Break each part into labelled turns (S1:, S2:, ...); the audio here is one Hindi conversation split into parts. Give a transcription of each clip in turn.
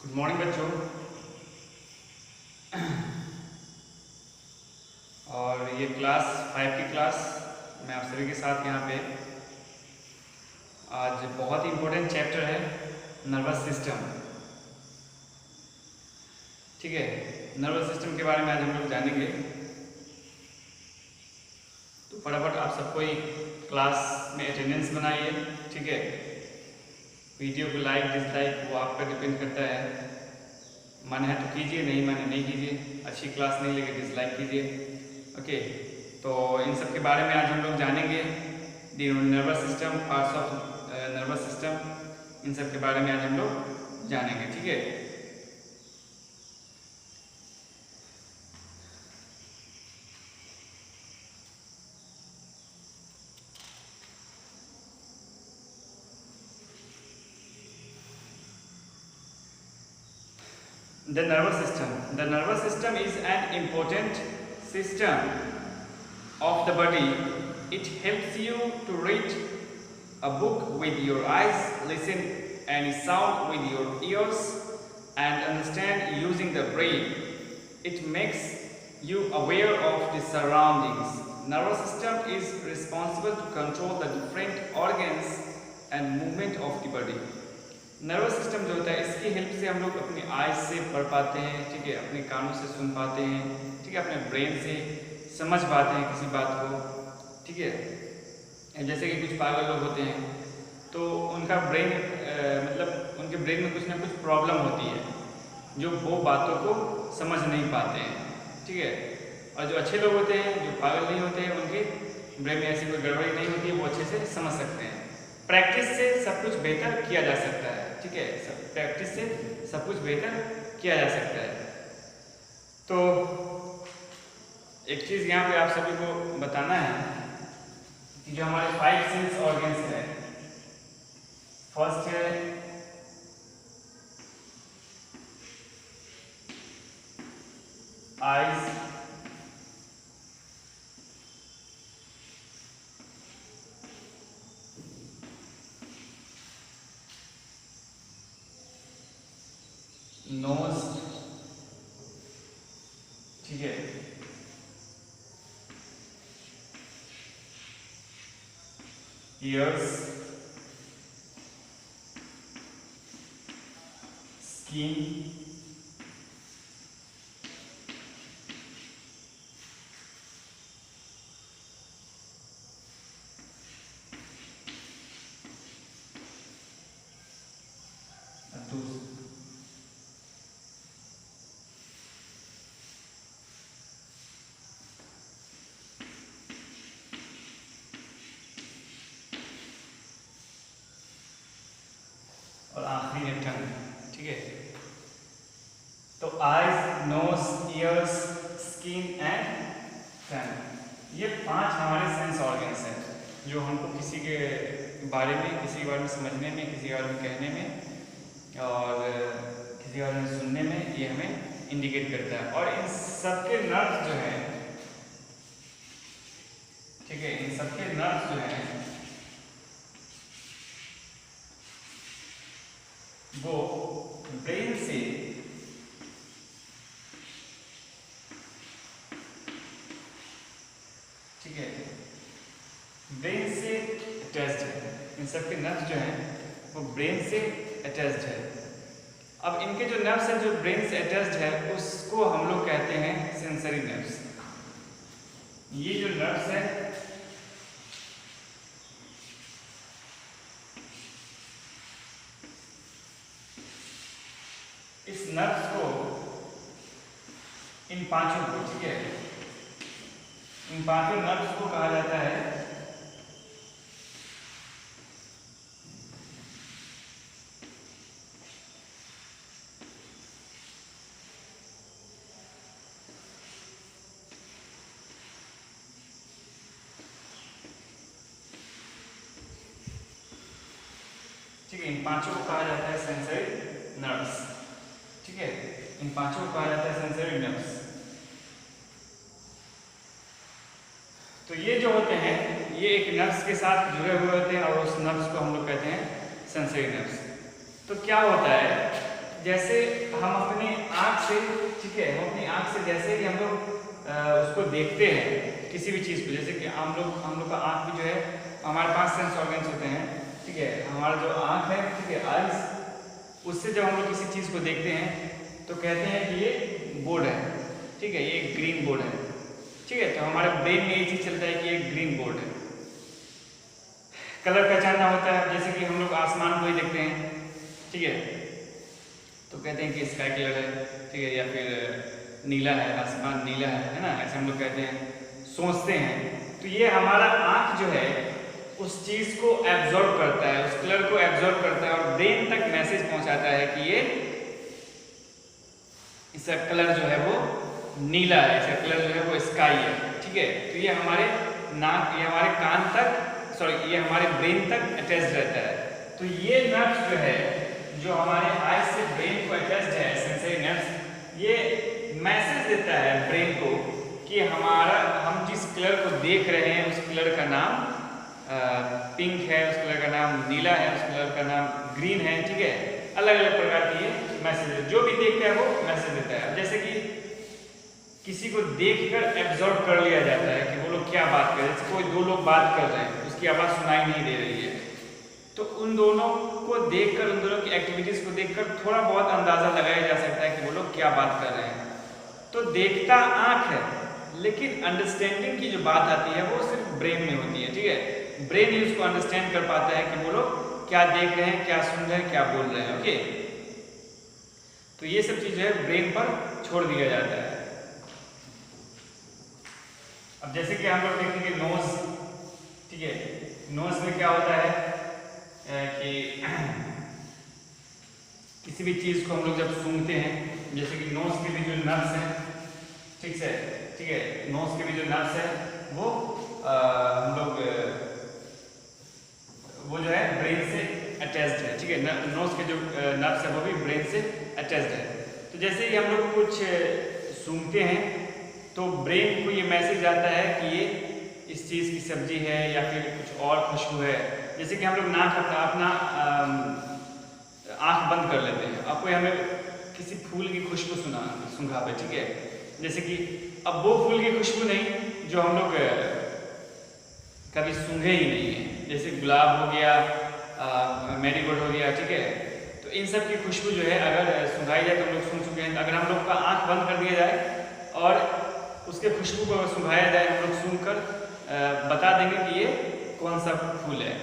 S1: गुड मॉर्निंग बच्चों। और ये क्लास 5 की क्लास मैं आप सभी के साथ यहाँ पे आज बहुत ही इम्पोर्टेंट चैप्टर है नर्वस सिस्टम। ठीक है, नर्वस सिस्टम के बारे में आज हम लोग जानेंगे। तो फटाफट आप सबको ही क्लास में अटेंडेंस बनाइए। ठीक है, वीडियो को लाइक डिसलाइक वो आप पर डिपेंड करता है। मन है तो कीजिए, नहीं मन है नहीं कीजिए। अच्छी क्लास नहीं लगे डिसलाइक कीजिए। ओके, तो इन सब के बारे में आज हम लोग जानेंगे। The nervous system, parts of nervous system, इन सब के बारे में आज हम लोग जानेंगे। ठीक है, the nervous system is an important system of the body. It helps you to read a book with your eyes, listen any sound with your ears, and understand using the brain. It makes you aware of the surroundings. Nervous system is responsible to control the different organs and movement of the body. Nervous system जो होता है, इसकी हेल्प से हम लोग अपनी आइज से पढ़ पाते हैं। ठीक है, अपने कानों से सुन पाते हैं। ठीक है, अपने ब्रेन से समझ पाते हैं किसी बात को। ठीक है, जैसे कि कुछ पागल लोग होते हैं तो उनका ब्रेन मतलब उनके ब्रेन में कुछ ना कुछ प्रॉब्लम होती है जो वो बातों को समझ नहीं पाते हैं। ठीक है, और जो अच्छे लोग होते हैं, जो पागल नहीं होते हैं, उनके ब्रेन में ऐसी कोई गड़बड़ी नहीं होती है, वो अच्छे से समझ सकते हैं। प्रैक्टिस से सब कुछ बेहतर किया जा सकता है। ठीक है, प्रैक्टिस से सब कुछ बेहतर किया जा सकता है। तो एक चीज़ यहाँ पे आप सभी को बताना है कि जो हमारे 5 सेंस ऑर्गन्स है, फर्स्ट है आइज, नोज, ठीक है, ईयर्स, स्किन, और आखिरी है टंग। ठीक है, तो eyes, nose, ears, skin and tongue, ये 5 हमारे सेंस ऑर्गन्स हैं जो हमको किसी के बारे में समझने में, किसी के बारे में कहने में और किसी के बारे में सुनने में ये हमें इंडिकेट करता है। और इन सबके नर्व्स जो हैं, ठीक है, इन सबके नर्व्स जो हैं वो ब्रेन से ठीक है, ब्रेन से अटैच्ड है। इन सबके नर्व्स जो हैं वो ब्रेन से अटैच्ड है। अब इनके जो नर्व्स हैं जो ब्रेन से अटैच्ड है उसको हम लोग कहते हैं सेंसरी नर्व्स। ये जो नर्व्स हैं इस नर्व्स को, इन 5 को, ठीक है, इन 5 नर्व्स को कहा जाता है ठीक है, इन 5 को कहा जाता है सेंसरी नर्व्स। ठीक है, इन 5 को कहा जाता है सेंसरी नर्व्स। तो ये जो होते हैं ये एक नर्व्स के साथ जुड़े हुए होते हैं और उस नर्व्स को हम लोग कहते हैं सेंसरी नर्व्स। तो क्या होता है जैसे हम अपने आँख से, ठीक है, हम अपनी आँख से जैसे ही हम लोग उसको देखते हैं किसी भी चीज़ को, जैसे कि हम लोग का आँख भी जो है, हमारे पास सेंस ऑर्गन्स होते हैं, ठीक है, हमारा जो आँख है, ठीक है, आइज, उससे जब हम लोग किसी चीज़ को देखते हैं तो कहते हैं कि ये बोर्ड है, ठीक है, ये ग्रीन बोर्ड है, ठीक है। तो हमारे ब्रेन में ये चीज़ चलता है कि ये ग्रीन बोर्ड है। कलर पहचानना होता है, जैसे कि हम लोग आसमान को ही देखते हैं, ठीक है, तो कहते हैं कि स्काई कलर है, ठीक है, या फिर नीला है, आसमान नीला है ना, ऐसे हम लोग कहते हैं, सोचते हैं। तो ये हमारा आँख जो है उस चीज़ को एब्जॉर्ब करता है, उस कलर को एब्जॉर्ब करता है और ब्रेन तक मैसेज पहुंचाता है कि ये इसका कलर जो है वो नीला है, इसका कलर जो है वो स्काई है, ठीक है। तो ये हमारे नाक, ये हमारे कान तक, सॉरी, ये हमारे ब्रेन तक अटैच रहता है। तो ये नर्व्स जो है, जो हमारे आइज से ब्रेन को अटैच्ड है, सेंसरी नर्व्स, ये मैसेज देता है ब्रेन को कि हम जिस कलर को देख रहे हैं उस कलर का नाम पिंक है, उस कलर का नाम नीला है, उस कलर का नाम ग्रीन है, ठीक है। अलग अलग प्रकार की ये मैसेज, जो भी देखता है वो मैसेज देता है। जैसे कि किसी को देखकर एब्जॉर्ब कर लिया जाता है कि वो लोग क्या बात कर रहे हैं, जैसे कोई दो लोग बात कर रहे हैं, उसकी आवाज़ सुनाई नहीं दे रही है, तो उन दोनों को देखकर, उन दोनों की एक्टिविटीज़ को देखकर थोड़ा बहुत अंदाज़ा लगाया जा सकता है कि वो लोग क्या बात कर रहे हैं। तो देखता आँख है, लेकिन अंडरस्टैंडिंग की जो बात आती है वो सिर्फ ब्रेन में होती है, ठीक है। ब्रेन ही उसको अंडरस्टैंड कर पाता है कि वो लोग क्या देख रहे हैं, क्या सुन रहे हैं, क्या बोल रहे हैं, ओके। तो ये सब चीज़ जो है ब्रेन पर छोड़ दिया जाता है। अब जैसे कि हम लोग देखेंगे नोज, ठीक है, नोज में क्या होता है कि किसी भी चीज़ को हम लोग जब सूंघते हैं, जैसे कि नोज के भी जो नर्व्स हैं, ठीक है, नोज के भी जो नर्व्स है वो हम लोग वो जो है ब्रेन से अटैच्ड है, ठीक है, नोज के जो नर्व्स है वो भी ब्रेन से अटैच्ड है। तो जैसे ही हम लोग कुछ सूंघते हैं तो ब्रेन को ये मैसेज आता है कि ये इस चीज़ की सब्जी है या फिर कुछ और खुशबू है। जैसे कि हम लोग नाक अपना आँख बंद कर लेते हैं, अब कोई हमें किसी फूल की खुशबू सूंघा पे, ठीक है, जैसे कि अब वो फूल की खुशबू नहीं जो हम लोग कभी सूंघे ही नहीं है, जैसे गुलाब हो गया, मैरीगोल्ड हो गया, ठीक है। तो इन सब की खुशबू जो है अगर सूंघाई जाए तो हम लोग सूंघ चुके हैं। अगर हम लोग का आँख बंद कर दिया जाए और उसके खुशबू को सूंघाया जाए, हम लोग सूंघ कर बता देंगे कि ये कौन सा फूल है।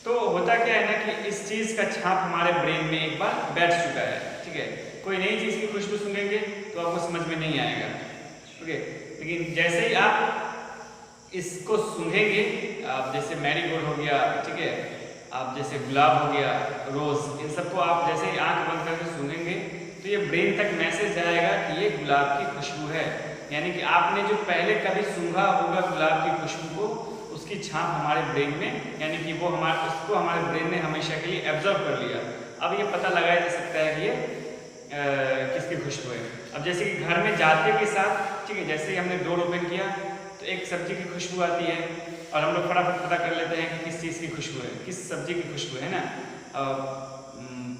S1: तो होता क्या है ना कि इस चीज़ का छाप हमारे ब्रेन में एक बार बैठ चुका है, ठीक है। कोई नई चीज़ की खुशबू सूंघेंगे तो आपको समझ में नहीं आएगा, ओके। लेकिन जैसे ही आप इसको सूंघेंगे, आप जैसे मैरीगोल्ड हो गया, ठीक है, आप जैसे गुलाब हो गया, रोज़, इन सबको आप जैसे ही आँख बंद करके सूंघेंगे तो ये ब्रेन तक मैसेज जाएगा कि ये गुलाब की खुशबू है। यानी कि आपने जो पहले कभी सूंघा होगा गुलाब की खुशबू को, उसकी छाप हमारे ब्रेन में, यानी कि वो उसको हमारे ब्रेन ने हमेशा के लिए एब्जॉर्ब कर लिया। अब ये पता लगाया जा सकता है कि ये किसकी खुशबू है। अब जैसे कि घर में जाते के साथ, ठीक है, जैसे ही हमने डोर ओपन किया तो एक सब्जी की खुशबू आती है और हम लोग फटाफट पता कर लेते हैं कि किस चीज़ की खुशबू है, किस सब्जी की खुशबू है ना,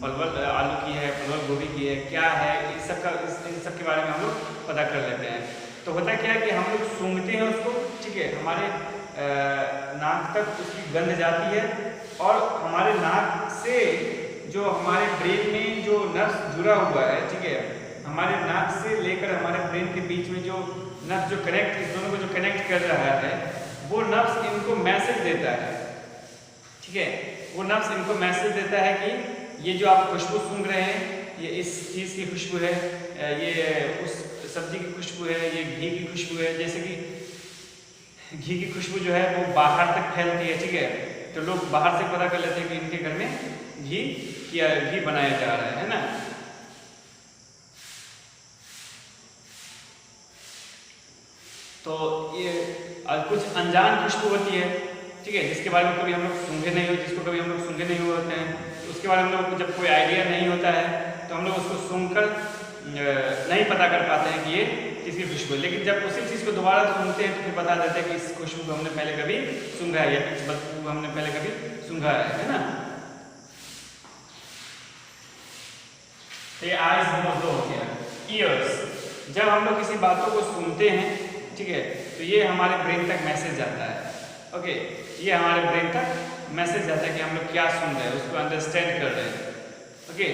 S1: परवल आलू की है, परवल गोभी की है, क्या है, इन सब के बारे में हम लोग पता कर लेते हैं। तो होता क्या है कि हम लोग सूंघते हैं उसको, ठीक है, हमारे नाक तक उसकी गंध जाती है और हमारे नाक से जो हमारे ब्रेन में जो नर्व्स जुड़ा हुआ है, ठीक है, हमारे नाक से लेकर हमारे ब्रेन के बीच में जो नर्व्स जो कनेक्ट, इस दोनों को जो कनेक्ट कर रहा है, वो नर्व्स इनको मैसेज देता है, ठीक है, वो नर्व्स इनको मैसेज देता है कि ये जो आप खुशबू सूंघ रहे हैं ये इस चीज़ की खुशबू है, ये उस सब्जी की खुशबू है, ये घी की खुशबू है। जैसे कि घी की खुशबू जो है वो बाहर तक फैलती है, ठीक है, तो लोग बाहर से पता कर लेते हैं कि इनके घर में घी बनाया जा रहा है ना। तो ये कुछ अनजान खुशबू होती है, ठीक है, जिसके बारे में कभी हम लोग सूंघे नहीं हुए, जिसको कभी हम लोग सूंघे नहीं हुए होते हैं, तो उसके बारे में हम लोग को जब कोई आइडिया नहीं होता है तो हम लोग उसको सूंघकर नहीं पता कर पाते हैं कि ये किसकी खुशबू है। लेकिन जब उसी चीज़ को दोबारा सूंघते हैं तो फिर बता देते हैं कि इस खुशबू को हमने पहले कभी सूंघा है या इस बदबू को हमने पहले कभी सूंघा है ना। तो ये आइज नोज हो गया। ईयर्स, जब हम लोग किसी बातों को सुनते हैं, ठीक है, तो ये हमारे ब्रेन तक मैसेज जाता है। ओके, ये हमारे ब्रेन तक मैसेज जाता है कि हम लोग क्या सुन रहे हैं, उसको अंडरस्टैंड कर रहे हैं। ओके,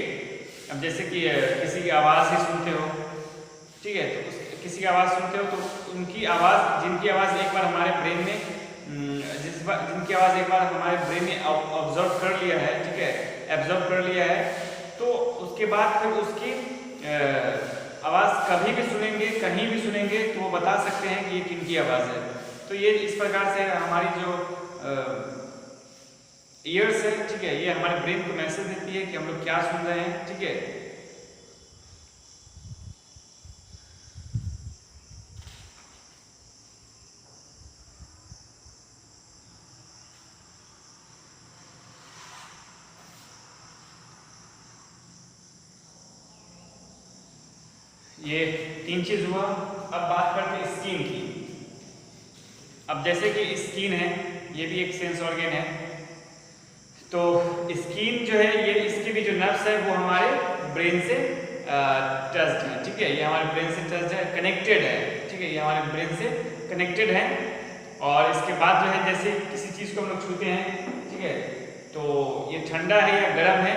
S1: अब जैसे कि किसी की आवाज़ ही सुनते हो, ठीक है, तो किसी की आवाज़ सुनते हो तो उनकी आवाज़, जिनकी आवाज़ एक बार हमारे ब्रेन में जिनकी आवाज़ एक बार हमारे ब्रेन ने ऑब्जर्व कर लिया है, ठीक है, एब्जॉर्ब कर लिया है, तो उसके बाद फिर उसकी आवाज़ कभी भी सुनेंगे, कहीं भी सुनेंगे, तो वो बता सकते हैं कि ये किनकी आवाज़ है। तो ये इस प्रकार से हमारी जो ईयर्स है, ठीक है, ये हमारे ब्रेन को मैसेज देती है कि हम लोग क्या सुन रहे हैं, ठीक है। ये 3 चीज हुआ। अब बात करते हैं स्किन की। अब जैसे कि स्किन है, ये भी एक सेंस ऑर्गन है, तो स्किन जो है, ये इसके भी जो नर्व्स है वो हमारे ब्रेन से टच्ड है, ठीक है, ये हमारे ब्रेन से टच्ड है, कनेक्टेड है, ठीक है, ये हमारे ब्रेन से कनेक्टेड है। और इसके बाद जो है, जैसे किसी चीज़ को हम लोग छूते हैं, ठीक है, तो ये ठंडा है या गर्म है,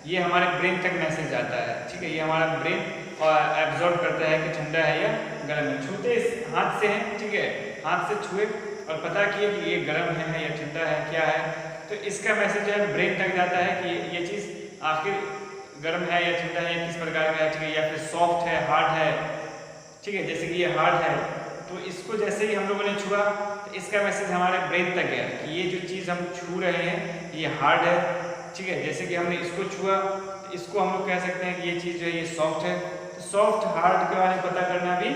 S1: ये हमारे ब्रेन तक मैसेज आता है, ठीक है, ये हमारा ब्रेन और एब्जॉर्ब करता है कि ठंडा है या गर्म है। छूते इस हाथ से हैं, ठीक है, हाथ से छुए और पता किए कि ये गर्म है या ठंडा है, क्या है, तो इसका मैसेज जो है ब्रेन तक जाता है कि ये चीज़ आखिर गर्म है या ठंडा है, किस प्रकार का है, ठीक है, या फिर सॉफ्ट है, हार्ड है, ठीक है, जैसे कि ये हार्ड है, तो इसको जैसे ही हम लोगों ने छुआ तो इसका मैसेज हमारे ब्रेन तक गया कि ये जो चीज़ हम छू रहे हैं ये हार्ड है, ठीक है, जैसे कि हमने इसको छुआ, इसको हम लोग कह सकते हैं कि ये चीज़ जो है ये सॉफ्ट है। तो सॉफ्ट हार्ड के बारे में पता करना भी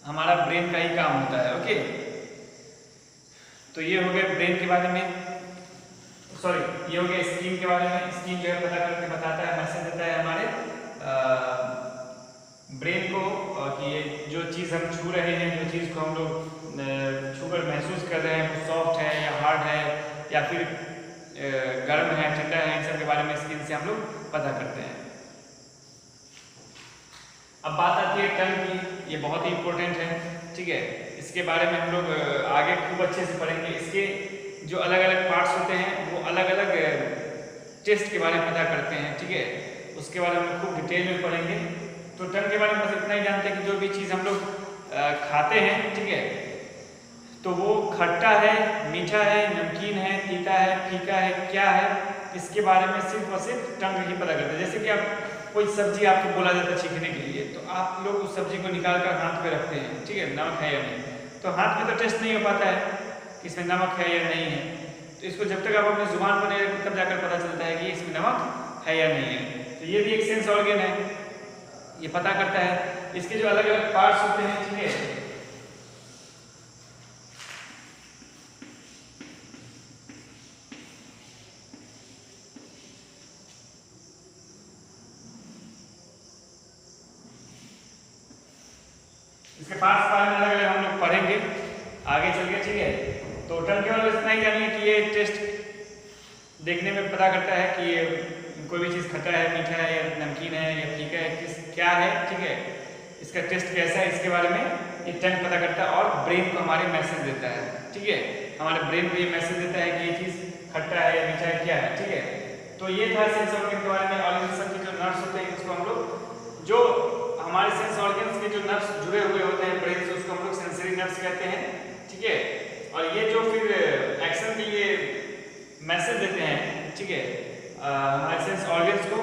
S1: हमारा ब्रेन का ही काम होता है। ओके, तो ये हो गया ब्रेन के बारे में, सॉरी, ये हो गया स्किन के बारे में। स्किन जो है पता करके बताता है, मैसेज देता है हमारे ब्रेन को कि ये जो चीज़ हम छू रहे हैं, जो चीज़ को हम लोग छूकर महसूस कर रहे हैं वो सॉफ्ट है या हार्ड है या फिर गर्म है, ठंडा है, इन सब के बारे में स्किन से हम लोग पता करते हैं। अब बात आती है टंग की, ये बहुत ही इंपॉर्टेंट है, ठीक है, इसके बारे में हम लोग आगे खूब अच्छे से पढ़ेंगे। इसके जो अलग अलग पार्ट्स होते हैं वो अलग अलग टेस्ट के बारे में पता करते हैं, ठीक है, उसके बारे में खूब डिटेल में पढ़ेंगे। तो टंग के बारे में बस इतना ही जानते हैं कि जो भी चीज़ हम लोग खाते हैं, ठीक है, तो वो खट्टा है, मीठा है, नमकीन है, तीता है, फीका है, क्या है, इसके बारे में सिर्फ और सिर्फ टंग ही पता करते हैं। जैसे कि आप कोई सब्जी आपको बोला जाता है चीखने के लिए, तो आप लोग उस सब्जी को निकाल कर हाथ पे रखते हैं, ठीक है, नमक है या नहीं, तो हाथ में तो टेस्ट नहीं हो पाता है कि इसमें नमक है या नहीं है, तो इसको जब तक आप अपनी जुबान पर नहीं रखते तब जाकर पता चलता है कि इसमें नमक है या नहीं है। तो ये भी एक सेंस ऑर्गन है, ये पता करता है। इसके जो अलग अलग पार्ट्स होते हैं, ठीक है, इसके पार्ट्स बारे में अलग अलग हम लोग पढ़ेंगे आगे चल के, ठीक है। तो टंग केवल इतना ही जानिए कि ये टेस्ट देखने में पता करता है कि ये कोई भी चीज़ खट्टा है, मीठा है या नमकीन है या फीका है, किस क्या है, ठीक है, इसका टेस्ट कैसा है, इसके बारे में ये टंग पता करता है और ब्रेन को हमारे मैसेज देता है, ठीक है, हमारे ब्रेन को ये मैसेज देता है कि ये चीज़ खट्टा है या मीठा है, क्या है, ठीक है। तो ये था सेंस ऑर्गन के बारे में। और इन सब के जो नर्व्स होते हैं उसको हम लोग, जो हमारे सेंस ऑर्गन्स के जो नर्व्स जुड़े हुए होते हैं ब्रेन से, उसको हम लोग सेंसरी नर्व्स कहते हैं, ठीक है। और ये जो फिर एक्शन के लिए मैसेज देते हैं, ठीक है, हमारे सेंस ऑर्गन्स को,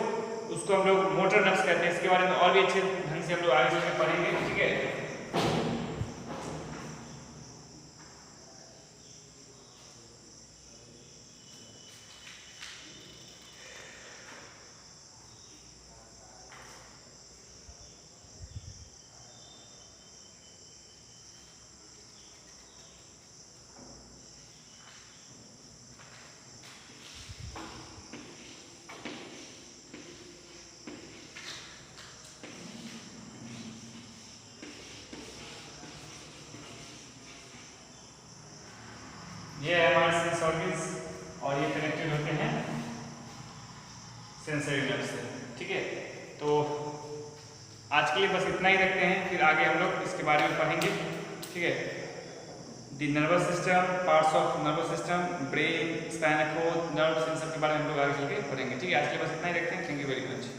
S1: उसको हम लोग मोटर नर्व्स कहते हैं। इसके बारे में और भी अच्छे ढंग से हम लोग आगे चलकर पढ़ेंगे, ठीक है। ये है हमारे सेंस ऑर्गन्स और ये कनेक्टेड होते हैं सेंसरी नर्व से। ठीक है, तो आज के लिए बस इतना ही रखते हैं, फिर आगे हम लोग इसके बारे में पढ़ेंगे। ठीक है, the nervous system, parts of nervous system, brain, spinal cord, nerves, इन सब के बारे में हम लोग आगे चल के पढ़ेंगे। ठीक है, आज के लिए बस इतना ही रखते हैं। Thank you very much.